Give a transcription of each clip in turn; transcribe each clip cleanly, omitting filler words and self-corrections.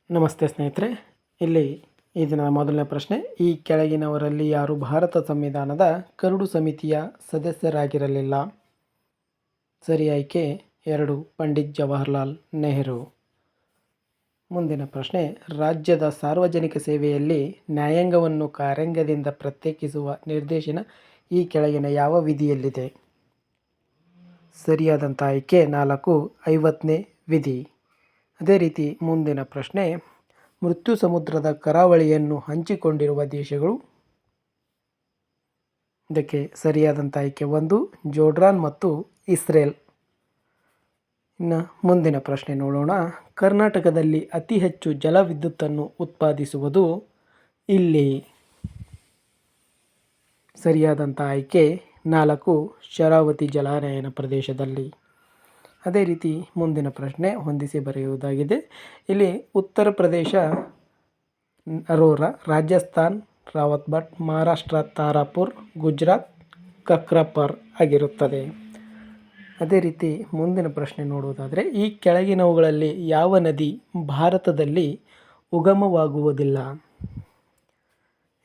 ನಮಸ್ತೆ ಸ್ನೇಹಿತರೆ. ಇಲ್ಲಿ ಈ ದಿನದ ಮೊದಲನೇ ಪ್ರಶ್ನೆ, ಈ ಕೆಳಗಿನವರಲ್ಲಿ ಯಾರು ಭಾರತ ಸಂವಿಧಾನದ ಕರಡು ಸಮಿತಿಯ ಸದಸ್ಯರಾಗಿರಲಿಲ್ಲ? ಸರಿ ಆಯ್ಕೆ 2, ಪಂಡಿತ್ ಜವಾಹರ್ಲಾಲ್ ನೆಹರು. ಮುಂದಿನ ಪ್ರಶ್ನೆ, ರಾಜ್ಯದ ಸಾರ್ವಜನಿಕ ಸೇವೆಯಲ್ಲಿ ನ್ಯಾಯಾಂಗವನ್ನು ಕಾರ್ಯಾಂಗದಿಂದ ಪ್ರತ್ಯೇಕಿಸುವ ನಿರ್ದೇಶನ ಈ ಕೆಳಗಿನ ಯಾವ ವಿಧಿಯಲ್ಲಿದೆ? ಸರಿಯಾದಂಥ ಆಯ್ಕೆ 4, 50ನೇ ವಿಧಿ. ಅದೇ ರೀತಿ ಮುಂದಿನ ಪ್ರಶ್ನೆ, ಮೃತ್ಯು ಸಮುದ್ರದ ಕರಾವಳಿಯನ್ನು ಹಂಚಿಕೊಂಡಿರುವ ದೇಶಗಳು? ಇದಕ್ಕೆ ಸರಿಯಾದಂಥ ಆಯ್ಕೆ 1, ಜೋರ್ಡಾನ್ ಮತ್ತು ಇಸ್ರೇಲ್. ಇನ್ನು ಮುಂದಿನ ಪ್ರಶ್ನೆ ನೋಡೋಣ. ಕರ್ನಾಟಕದಲ್ಲಿ ಅತಿ ಹೆಚ್ಚು ಜಲವಿದ್ಯುತ್ತನ್ನು ಉತ್ಪಾದಿಸುವುದು ಇಲ್ಲಿ? ಸರಿಯಾದಂಥ ಆಯ್ಕೆ 4, ಶರಾವತಿ ಜಲಾನಯನ ಪ್ರದೇಶದಲ್ಲಿ. ಅದೇ ರೀತಿ ಮುಂದಿನ ಪ್ರಶ್ನೆ ಹೊಂದಿಸಿ ಬರೆಯುವುದಾಗಿದೆ. ಇಲ್ಲಿ ಉತ್ತರ ಪ್ರದೇಶ ಅರೋರಾ, ರಾಜಸ್ಥಾನ್ ರಾವತ್ಬಟ್, ಮಹಾರಾಷ್ಟ್ರ ತಾರಾಪುರ್, ಗುಜರಾತ್ ಕಕ್ರಾಪರ್ ಆಗಿರುತ್ತದೆ. ಅದೇ ರೀತಿ ಮುಂದಿನ ಪ್ರಶ್ನೆ ನೋಡುವುದಾದರೆ, ಈ ಕೆಳಗಿನವುಗಳಲ್ಲಿ ಯಾವ ನದಿ ಭಾರತದಲ್ಲಿ ಉಗಮವಾಗುವುದಿಲ್ಲ?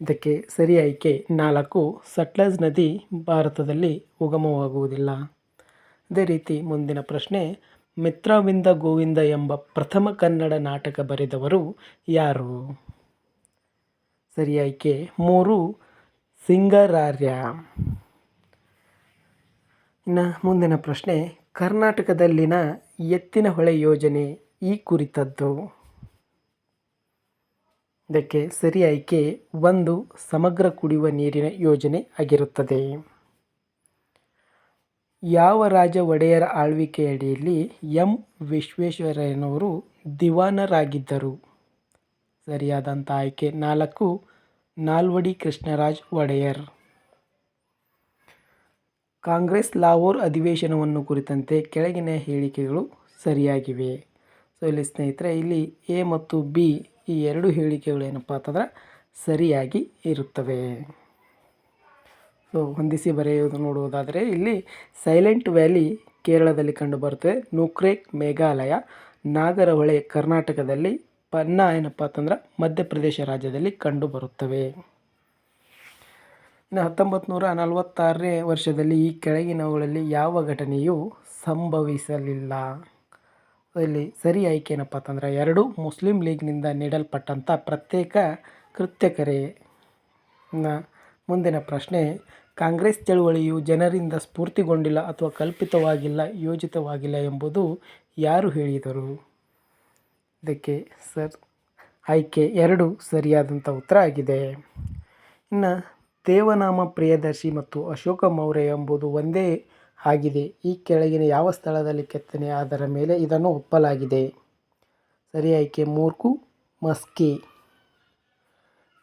ಇದಕ್ಕೆ ಸರಿ ಆಯ್ಕೆ 4, ಸಟ್ಲೆಜ್ ನದಿ ಭಾರತದಲ್ಲಿ ಉಗಮವಾಗುವುದಿಲ್ಲ. ಅದೇ ರೀತಿ ಮುಂದಿನ ಪ್ರಶ್ನೆ, ಮಿತ್ರವಿಂದ ಗೋವಿಂದ ಎಂಬ ಪ್ರಥಮ ಕನ್ನಡ ನಾಟಕ ಬರೆದವರು ಯಾರು? ಸರಿ ಆಯ್ಕೆ 3, ಸಿಂಗರಾರ್ಯ. ಇನ್ನು ಮುಂದಿನ ಪ್ರಶ್ನೆ, ಕರ್ನಾಟಕದಲ್ಲಿನ ಎತ್ತಿನಹೊಳೆ ಯೋಜನೆ ಈ ಕುರಿತದ್ದು? ಇದಕ್ಕೆ ಸರಿ ಆಯ್ಕೆ 1, ಸಮಗ್ರ ಕುಡಿಯುವ ನೀರಿನ ಯೋಜನೆ ಆಗಿರುತ್ತದೆ. ಯಾವ ರಾಜ ಒಡೆಯರ ಆಳ್ವಿಕೆಯಡಿಯಲ್ಲಿ ಎಂ ವಿಶ್ವೇಶ್ವರಯ್ಯನವರು ದಿವಾನರಾಗಿದ್ದರು? ಸರಿಯಾದಂಥ ಆಯ್ಕೆ 4, ನಾಲ್ವಡಿ ಕೃಷ್ಣರಾಜ ಒಡೆಯರ್. ಕಾಂಗ್ರೆಸ್ ಲಾಹೋರ್ ಅಧಿವೇಶನವನ್ನು ಕುರಿತಂತೆ ಕೆಳಗಿನ ಹೇಳಿಕೆಗಳು ಸರಿಯಾಗಿವೆ. ಸೊ ಇಲ್ಲಿ ಸ್ನೇಹಿತರೆ, ಇಲ್ಲಿ ಎ ಮತ್ತು ಬಿ ಈ ಎರಡು ಹೇಳಿಕೆಗಳು ಏನಪ್ಪ ಅಂತಂದ್ರೆ ಸರಿಯಾಗಿ ಇರುತ್ತವೆ. ಸೊ ಹೊಂದಿಸಿ ಬರೆಯುವುದು ನೋಡುವುದಾದರೆ, ಇಲ್ಲಿ ಸೈಲೆಂಟ್ ವ್ಯಾಲಿ ಕೇರಳದಲ್ಲಿ ಕಂಡುಬರುತ್ತದೆ, ನುಕ್ರೇಕ್ ಮೇಘಾಲಯ, ನಾಗರಹೊಳೆ ಕರ್ನಾಟಕದಲ್ಲಿ, ಪನ್ನಾ ಏನಪ್ಪ ಅಂತಂದ್ರೆ ಮಧ್ಯಪ್ರದೇಶ ರಾಜ್ಯದಲ್ಲಿ ಕಂಡುಬರುತ್ತವೆ. ಇನ್ನು 1946ನೇ ವರ್ಷದಲ್ಲಿ ಈ ಕೆಳಗಿನವುಗಳಲ್ಲಿ ಯಾವ ಘಟನೆಯು ಸಂಭವಿಸಲಿಲ್ಲ? ಇಲ್ಲಿ ಸರಿ ಆಯ್ಕೆ ಏನಪ್ಪ ಅಂತಂದ್ರೆ 2, ಮುಸ್ಲಿಂ ಲೀಗ್ನಿಂದ ನೀಡಲ್ಪಟ್ಟಂಥ ಪ್ರತ್ಯೇಕ ಕೃತ್ಯ ಕರೆ. ಮುಂದಿನ ಪ್ರಶ್ನೆ, ಕಾಂಗ್ರೆಸ್ ಚಳುವಳಿಯು ಜನರಿಂದ ಸ್ಫೂರ್ತಿಗೊಂಡಿಲ್ಲ ಅಥವಾ ಕಲ್ಪಿತವಾಗಿಲ್ಲ, ಯೋಜಿತವಾಗಿಲ್ಲ ಎಂಬುದು ಯಾರು ಹೇಳಿದರು? ಇದಕ್ಕೆ ಆಯ್ಕೆ 2 ಸರಿಯಾದಂಥ ಉತ್ತರ ಆಗಿದೆ. ಇನ್ನು ದೇವನಾಮ ಪ್ರಿಯದರ್ಶಿ ಮತ್ತು ಅಶೋಕ ಮೌರ್ಯ ಎಂಬುದು ಒಂದೇ ಆಗಿದೆ. ಈ ಕೆಳಗಿನ ಯಾವ ಸ್ಥಳದಲ್ಲಿ ಕೆತ್ತನೆ ಅದರ ಮೇಲೆ ಇದನ್ನು ಒಪ್ಪಲಾಗಿದೆ? ಸರಿ ಆಯ್ಕೆ 3, ಮಸ್ಕಿ.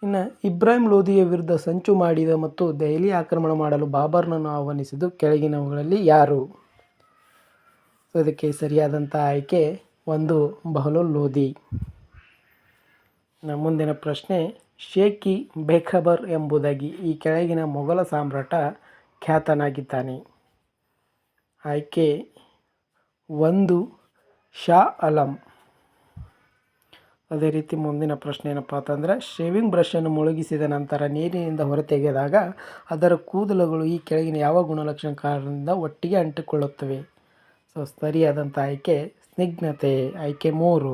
ಇನ್ನು ಇಬ್ರಾಹಿಂ ಲೋಧಿಯ ವಿರುದ್ಧ ಸಂಚು ಮಾಡಿದ ಮತ್ತು ದೆಹಲಿ ಆಕ್ರಮಣ ಮಾಡಲು ಬಾಬರ್ನನ್ನು ಆಹ್ವಾನಿಸಿದ್ದು ಕೆಳಗಿನವುಗಳಲ್ಲಿ ಯಾರು? ಅದಕ್ಕೆ ಸರಿಯಾದಂಥ ಆಯ್ಕೆ 1, ಬಹಲೂಲ್ ಲೋಧಿ. ಮುಂದಿನ ಪ್ರಶ್ನೆ, ಶೇಖ್ ಇ ಬೇಖಬರ್ ಎಂಬುದಾಗಿ ಈ ಕೆಳಗಿನ ಮೊಘಲ ಸಾಮ್ರಾಟ ಖ್ಯಾತನಾಗಿದ್ದಾನೆ? ಆಯ್ಕೆ 1, ಶಾ ಆಲಂ. ಅದೇ ರೀತಿ ಮುಂದಿನ ಪ್ರಶ್ನೆ ಏನಪ್ಪ ಅಂತಂದರೆ, ಶೇವಿಂಗ್ ಬ್ರಷನ್ನು ಮುಳುಗಿಸಿದ ನಂತರ ನೀರಿನಿಂದ ಹೊರತೆಗೆದಾಗ ಅದರ ಕೂದಲುಗಳು ಈ ಕೆಳಗಿನ ಯಾವ ಗುಣಲಕ್ಷಣ ಕಾರಣದಿಂದ ಒಟ್ಟಿಗೆ ಅಂಟಿಕೊಳ್ಳುತ್ತವೆ? ಸೊ ಸರಿಯಾದಂಥ ಆಯ್ಕೆ ಸ್ನಿಗ್ಧತೆ, ಆಯ್ಕೆ 3.